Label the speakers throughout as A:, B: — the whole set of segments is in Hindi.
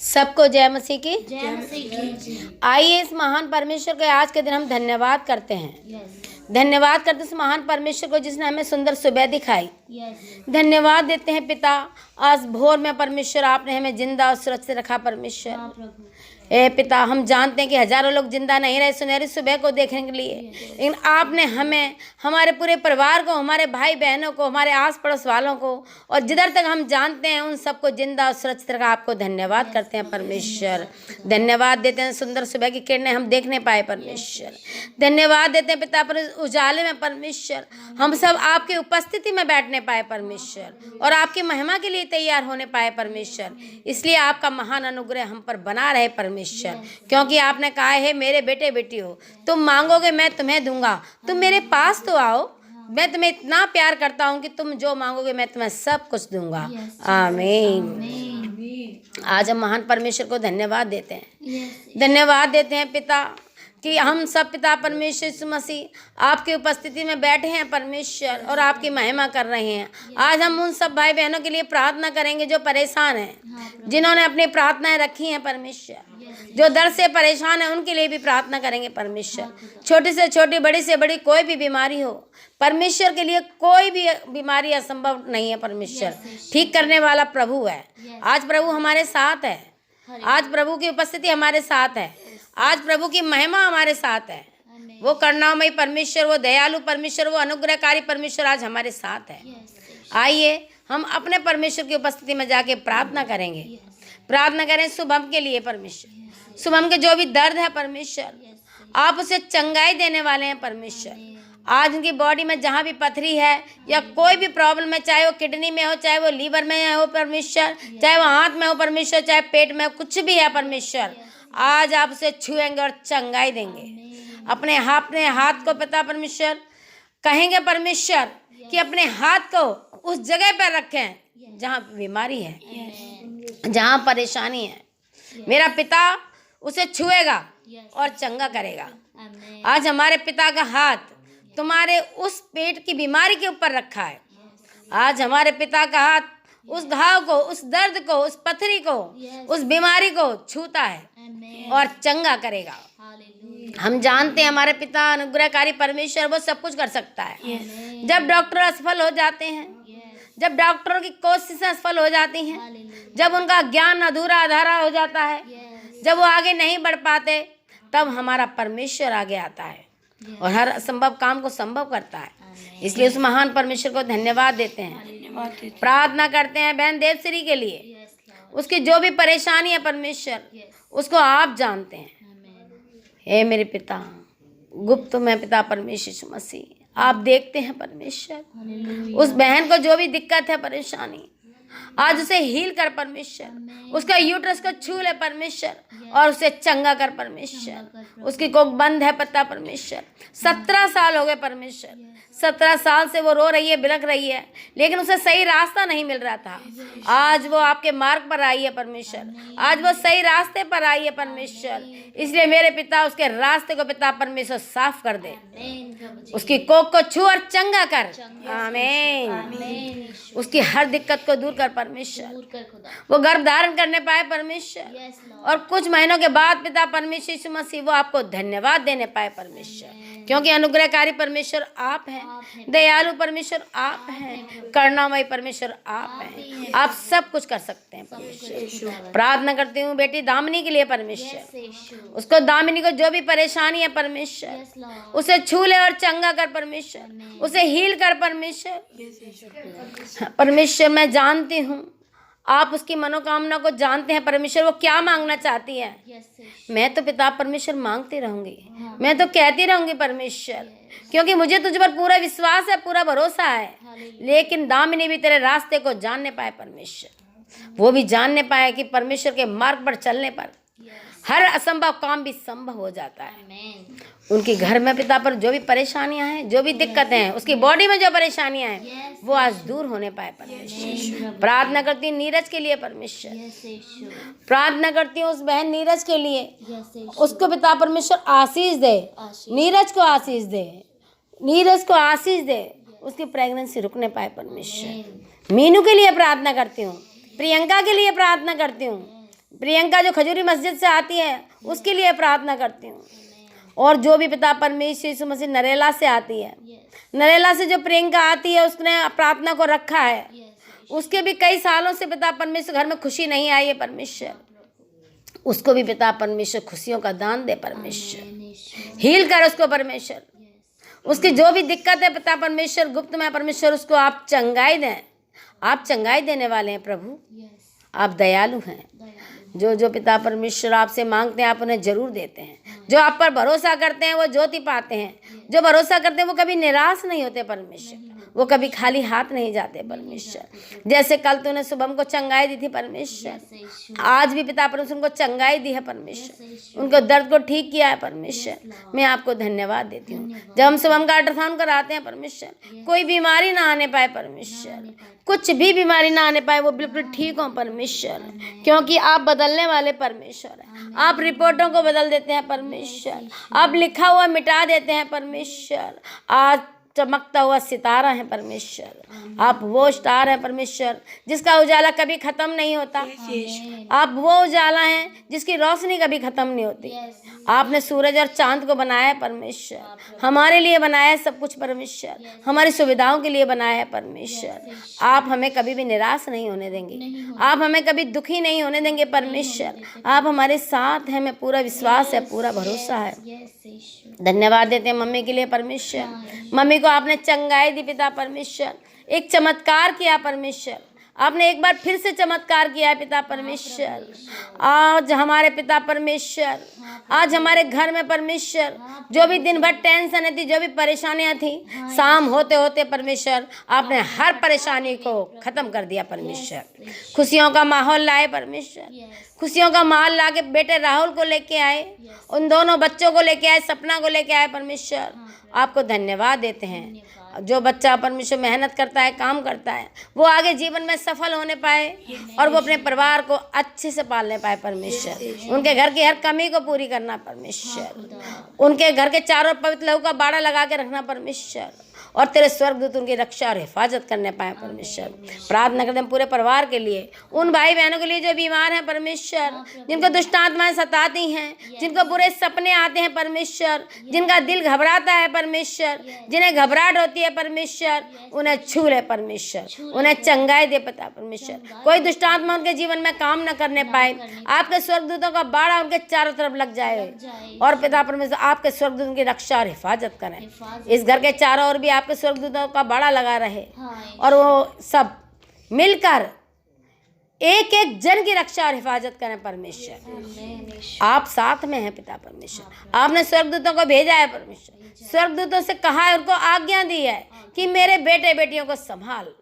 A: सबको जय मसीह की। आइए इस महान परमेश्वर के आज के दिन हम धन्यवाद करते हैं। धन्यवाद करते इस महान परमेश्वर को जिसने हमें सुंदर सुबह दिखाई। धन्यवाद देते हैं पिता, आज भोर में परमेश्वर आपने हमें जिंदा और सुरक्षित रखा। परमेश्वर ए पिता, हम जानते हैं कि हजारों लोग जिंदा नहीं रहे सुनहरी सुबह को देखने के लिए, लेकिन आपने हमें, हमारे पूरे परिवार को, हमारे भाई बहनों को, हमारे आस पड़ोस वालों को और जिधर तक हम जानते हैं उन सबको जिंदा और सुरक्षित रखा। आपको धन्यवाद करते हैं परमेश्वर। धन्यवाद देते हैं सुंदर सुबह की किरणें हम देखने पाए परमेश्वर। धन्यवाद देते हैं पिता पर उजाले में परमेश्वर हम सब आपकी उपस्थिति में बैठने पाए परमेश्वर और आपकी महिमा के लिए तैयार होने पाए परमेश्वर। इसलिए आपका महान अनुग्रह हम पर बना रहे परमेश्वर, क्योंकि आपने कहा है मेरे बेटे बेटी हो, तुम मांगोगे मैं तुम्हें दूंगा, तुम मेरे पास तो आओ, मैं तुम्हें इतना प्यार करता हूं कि तुम जो मांगोगे मैं तुम्हें सब कुछ दूंगा। आमीन। आज हम महान परमेश्वर को धन्यवाद देते हैं। धन्यवाद देते हैं पिता कि हम सब पिता परमेश्वर यीशु मसीह आपकी उपस्थिति में बैठे हैं परमेश्वर और आपकी महिमा कर रहे हैं। आज हम उन सब भाई बहनों के लिए प्रार्थना करेंगे जो परेशान हैं, जिन्होंने अपनी प्रार्थनाएं रखी हैं परमेश्वर, जो दर्द से परेशान है उनके लिए भी प्रार्थना करेंगे परमेश्वर। छोटी से छोटी, बड़ी से बड़ी कोई भी बीमारी हो, परमेश्वर के लिए कोई भी बीमारी असंभव नहीं है। परमेश्वर ठीक करने वाला प्रभु है। आज प्रभु हमारे साथ है, आज प्रभु की उपस्थिति हमारे साथ है, आज प्रभु की महिमा हमारे साथ है। वो करुणामयी परमेश्वर, वो दयालु परमेश्वर, वो अनुग्रहकारी परमेश्वर आज हमारे साथ है। आइए हम अपने परमेश्वर की उपस्थिति में जाके प्रार्थना करेंगे। प्रार्थना करें शुभम के लिए परमेश्वर। शुभम के जो भी दर्द है परमेश्वर आप उसे चंगाई देने वाले हैं परमेश्वर। आज उनकी बॉडी में जहाँ भी पथरी है या कोई भी प्रॉब्लम है, चाहे वो किडनी में हो, चाहे वो लीवर में हो परमेश्वर, चाहे वो हाथ में हो परमेश्वर, चाहे पेट में हो, कुछ भी है परमेश्वर, आज आप उसे छुएंगे और चंगाई देंगे। अपने हाथ को पिता परमेश्वर कहेंगे परमेश्वर कि अपने हाथ को उस जगह पर रखें जहाँ बीमारी है, जहाँ परेशानी है। मेरा पिता उसे छुएगा और चंगा करेगा। आज हमारे पिता का हाथ तुम्हारे उस पेट की बीमारी के ऊपर रखा है। आज हमारे पिता का हाथ उस घाव को, उस दर्द को, उस पथरी को, उस बीमारी को छूता है और चंगा करेगा। हम जानते हैं हमारे पिता अनुग्रहकारी परमेश्वर, वो सब कुछ कर सकता है। जब डॉक्टर असफल हो जाते हैं, जब डॉक्टरों की कोशिशें असफल हो जाती हैं, जब उनका ज्ञान अधूरा हो जाता है, जब वो आगे नहीं बढ़ पाते, तब हमारा परमेश्वर आगे आता है और हर असंभव काम को संभव करता है। इसलिए उस महान परमेश्वर को धन्यवाद देते हैं। प्रार्थना करते हैं बहन देवश्री के लिए। उसकी जो भी परेशानी है परमेश्वर उसको आप जानते हैं। हे मेरे पिता, गुप्त में पिता परमेश्वर यीशु मसीह आप देखते हैं परमेश्वर। उस बहन को जो भी दिक्कत है, परेशानी, आज उसे हील कर परमेश्वर। उसका यूट्रस को छू ले परमेश्वर और उसे चंगा कर परमेश्वर। उसकी कोख बंद है पता परमेश्वर, 17 साल हो गए परमेश्वर, 17 साल से वो रो रही है, बिलख रही है, लेकिन उसे सही रास्ता नहीं मिल रहा था। आज वो आपके मार्ग पर आई है परमेश्वर, आज वो सही रास्ते पर आई है परमेश्वर। इसलिए मेरे पिता उसके रास्ते को पिता परमेश्वर साफ कर दे, उसकी कोख को छू और चंगा कर। आमीन। उसकी हर दिक्कत को दूर कर परमेश्वर। वो गर्भ धारण करने पाए परमेश्वर और कुछ महीनों के बाद पिता परमेश्वर यीशु मसीह वो आपको धन्यवाद देने पाए परमेश्वर, क्योंकि अनुग्रहकारी परमेश्वर आप हैं, दयालु परमेश्वर आप हैं, करुणामयी परमेश्वर आप हैं। आप सब कुछ कर सकते हैं परमेश्वर। प्रार्थना करती हूँ बेटी दामिनी के लिए परमेश्वर। उसको, दामिनी को जो भी परेशानी है परमेश्वर उसे छू ले और चंगा कर परमेश्वर, उसे हील कर परमेश्वर। परमेश्वर मैं जानती हूँ आप उसकी मनोकामना को जानते हैं परमेश्वर, वो क्या मांगना चाहती है। मैं तो पिता परमेश्वर मांगती रहूंगी, मैं तो कहती रहूंगी परमेश्वर, क्योंकि मुझे तुझ पर पूरा विश्वास है, पूरा भरोसा है। लेकिन दामिनी भी तेरे रास्ते को जानने पाए परमेश्वर, वो भी जानने पाए कि परमेश्वर के मार्ग पर चलने पर हर असंभव काम भी संभव हो जाता है। उनके घर में पिता पर जो भी परेशानियां हैं, जो भी दिक्कतें हैं, उसकी बॉडी में जो परेशानियां हैं वो आज दूर होने पाए परमेश्वर। प्रार्थना करती हूँ नीरज के लिए परमेश्वर। प्रार्थना करती हूँ उस बहन नीरज के लिए, उसको पिता परमेश्वर आशीष दे, नीरज को आशीष दे, नीरज को आशीष दे, उसकी प्रेगनेंसी रुकने पाए परमेश्वर। मीनू के लिए प्रार्थना करती हूँ, प्रियंका के लिए प्रार्थना करती हूँ, प्रियंका जो खजूरी मस्जिद से आती है उसके लिए प्रार्थना करती हूँ। और जो भी पिता परमेश्वर यीशु मसीह नरेला से आती है, नरेला से जो प्रियंका आती है उसने प्रार्थना को रखा है, उसके भी कई सालों से पिता परमेश्वर घर में खुशी नहीं आई है परमेश्वर, उसको भी पिता परमेश्वर खुशियों का दान दे परमेश्वर, हील कर उसको परमेश्वर। उसकी जो भी दिक्कत है पिता परमेश्वर गुप्त में परमेश्वर उसको आप चंगाई दें। आप चंगाई देने वाले हैं प्रभु, आप दयालु हैं। जो जो पिता परमेश्वर आपसे मांगते हैं आप उन्हें जरूर देते हैं। जो आप पर भरोसा करते हैं वो ज्योति पाते हैं। जो भरोसा करते हैं वो कभी निराश नहीं होते परमेश्वर, वो कभी खाली हाथ नहीं जाते परमेश्वर। जैसे कल तूने शुभम को चंगाई दी थी परमेश्वर, आज भी पिता परमेश्वर उनको चंगाई दी है परमेश्वर, उनको दर्द को ठीक किया है परमेश्वर। मैं आपको धन्यवाद देती हूँ। जब हम शुभम का अल्ट्रासाउंड कराते हैं परमेश्वर, कोई बीमारी ना आने पाए परमेश्वर, कुछ भी बीमारी ना आने पाए, वो बिल्कुल ठीक हो परमेश्वर, क्योंकि आप बदलने वाले परमेश्वर हैं। आप रिपोर्टों को बदल देते हैं परमेश्वर, आप लिखा हुआ मिटा देते हैं परमेश्वर। आज चमकता हुआ सितारा है परमेश्वर, आप वो स्टार है परमेश्वर जिसका उजाला कभी खत्म नहीं होता। आप वो उजाला हैं जिसकी रोशनी कभी खत्म नहीं होती। आपने सूरज और चांद को बनाया है परमेश्वर, हमारे लिए बनाया है सब कुछ परमेश्वर, हमारी सुविधाओं के लिए बनाया है परमेश्वर। आप हमें कभी भी निराश नहीं होने देंगे, आप हमें कभी दुखी नहीं होने देंगे परमेश्वर। आप हमारे साथ हैं, हमें पूरा विश्वास है, पूरा भरोसा है। धन्यवाद देते हैं मम्मी के लिए परमेश्वर। मम्मी को आपने चंगाई दी पिता परमेश्वर, एक चमत्कार किया परमेश्वर, आपने एक बार फिर से चमत्कार किया है पिता परमेश्वर। आज हमारे पिता परमेश्वर, आज हमारे घर में परमेश्वर जो भी दिन भर टेंशन थी, जो भी परेशानियां थी, शाम होते होते परमेश्वर आपने हर परेशानी को खत्म कर दिया परमेश्वर। खुशियों का माहौल लाए परमेश्वर, खुशियों का माहौल ला के बेटे राहुल को लेके आए, उन दोनों बच्चों को लेके आए, सपना को लेके आए परमेश्वर। आपको धन्यवाद देते हैं। जो बच्चा परमेश्वर मेहनत करता है, काम करता है, वो आगे जीवन में सफल होने पाए और वो अपने परिवार को अच्छे से पालने पाए परमेश्वर। उनके घर की हर कमी को पूरी करना परमेश्वर, उनके घर के चारों पवित्र लहू का बाड़ा लगा के रखना परमेश्वर, और तेरे स्वर्गदूत उनकी रक्षा और हिफाजत करने पाए परमेश्वर। प्रार्थना करते हैं पूरे परिवार के लिए, उन भाई बहनों के लिए जो बीमार हैं परमेश्वर, जिनको दुष्ट आत्माएं सताती हैं, जिनको बुरे सपने आते हैं परमेश्वर, जिनका दिल घबराता है परमेश्वर, जिन्हें घबराहट होती है परमेश्वर, उन्हें छू ले परमेश्वर, उन्हें चंगाई दे पिता परमेश्वर। कोई दुष्ट आत्मा उनके जीवन में काम न करने पाए, आपके स्वर्गदूतों का बाड़ा उनके चारों तरफ लग जाए, और पिता परमेश्वर आपके स्वर्गदूत उनकी रक्षा और हिफाजत करें। इस घर के चारों ओर भी आपके स्वर्गदूतों का बाड़ा लगा रहे, और वो सब मिलकर एक एक जन की रक्षा और हिफाजत करें परमेश्वर। आप साथ में हैं पिता परमेश्वर, आपने स्वर्गदूतों को भेजा है परमेश्वर, स्वर्गदूतों से कहा है, उनको आज्ञा दी है कि मेरे बेटे बेटियों को संभाल,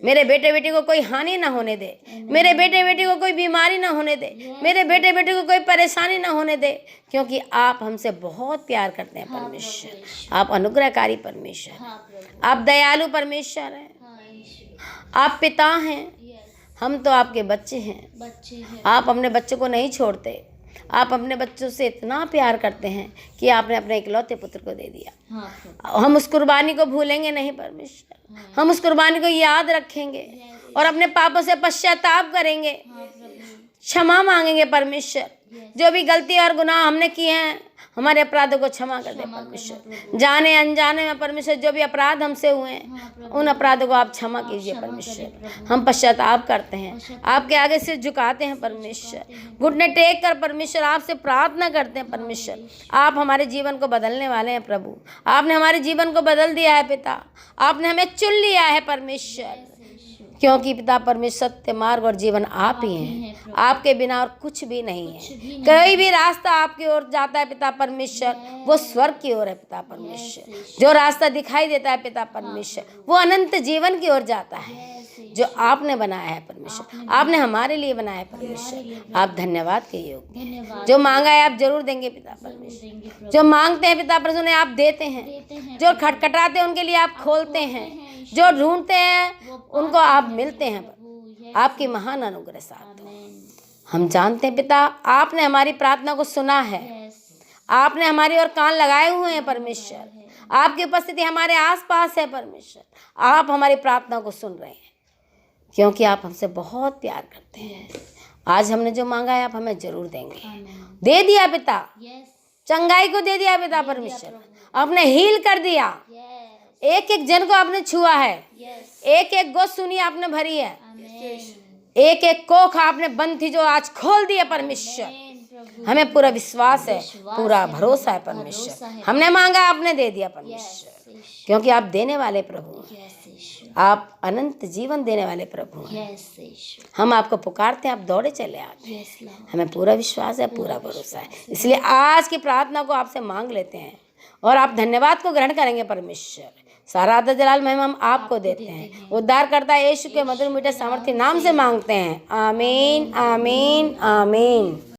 A: मेरे बेटे बेटी को कोई हानि ना होने दे, मेरे बेटे बेटी को कोई बीमारी ना होने दे, मेरे बेटे बेटी को कोई परेशानी ना होने दे, क्योंकि आप हमसे बहुत प्यार करते हैं परमेश्वर। आप अनुग्रहकारी परमेश्वर, आप दयालु परमेश्वर हैं, आप पिता हैं, हम तो आपके बच्चे हैं। आप अपने बच्चों को नहीं छोड़ते, आप अपने बच्चों से इतना प्यार करते हैं कि आपने अपने इकलौते पुत्र को दे दिया। हम उस कुर्बानी को भूलेंगे नहीं परमेश्वर, हम उस कुर्बानी को याद रखेंगे और अपने पापों से पश्चाताप करेंगे, क्षमा मांगेंगे परमेश्वर। जो भी गलती और गुनाह हमने किए हैं, हमारे अपराधों को क्षमा कर दे परमेश्वर। जाने अनजाने में परमेश्वर जो भी अपराध हमसे हुए हैं, उन अपराधों को आप क्षमा कीजिए परमेश्वर। हम पश्चाताप करते हैं, आपके आगे सिर झुकाते हैं परमेश्वर, घुटने टेक कर परमेश्वर आपसे प्रार्थना करते हैं परमेश्वर। आप हमारे जीवन को बदलने वाले हैं प्रभु, आपने हमारे जीवन को बदल दिया है पिता, आपने हमें चुन लिया है परमेश्वर, क्योंकि पिता परमेश्वर सत्य मार्ग और जीवन आप ही हैं। आपके बिना और कुछ भी नहीं है। कोई भी रास्ता आपकी ओर जाता है पिता परमेश्वर, वो स्वर्ग की ओर है पिता परमेश्वर। जो रास्ता दिखाई देता है पिता परमेश्वर, वो अनंत जीवन की ओर जाता है, जो आपने बनाया है परमेश्वर, आपने हमारे लिए बनाया है परमेश्वर। आप धन्यवाद के योग्य। जो मांगा है आप जरूर देंगे पिता परमेश्वर, जो मांगते हैं पिता परमेश्वर उन्हें आप देते हैं, जो खटखटाते हैं उनके लिए आप खोलते हैं, जो ढूंढते हैं उनको आप मिलते हैं। आपकी महान अनुग्रह साथ हो। हम जानते हैं पिता, आपने हमारी प्रार्थना को सुना है, आपने हमारी ओर कान लगाए हुए हैं परमेश्वर, आपकी उपस्थिति हमारे आसपास है परमेश्वर। आप हमारी प्रार्थना को सुन रहे हैं, क्योंकि आप हमसे बहुत प्यार करते हैं। आज हमने जो मांगा है आप हमें जरूर देंगे। दे दिया पिता, चंगाई को दे दिया पिता परमेश्वर, आपने हील कर दिया, एक एक जन को आपने छुआ है, एक एक गोद सुनी आपने भरी है, एक एक कोख आपने बंद थी जो आज खोल दिया परमेश्वर। हमें पूरा विश्वास है, पूरा भरोसा है परमेश्वर, हमने मांगा आपने दे दिया परमेश्वर, क्योंकि आप देने वाले प्रभु हैं, आप अनंत जीवन देने वाले प्रभु हैं। हम आपको पुकारते हैं, आप दौड़े चले आते हैं, हमें पूरा विश्वास है, पूरा भरोसा है। इसलिए आज की प्रार्थना को आपसे मांग लेते हैं और आप धन्यवाद को ग्रहण करेंगे परमेश्वर। सारा आदर जलाल महिमा हम आपको देते हैं, उद्धारकर्ता यीशु के मधुर मीठे सामर्थ्य नाम से मांगते हैं। आमीन, आमीन, आमीन।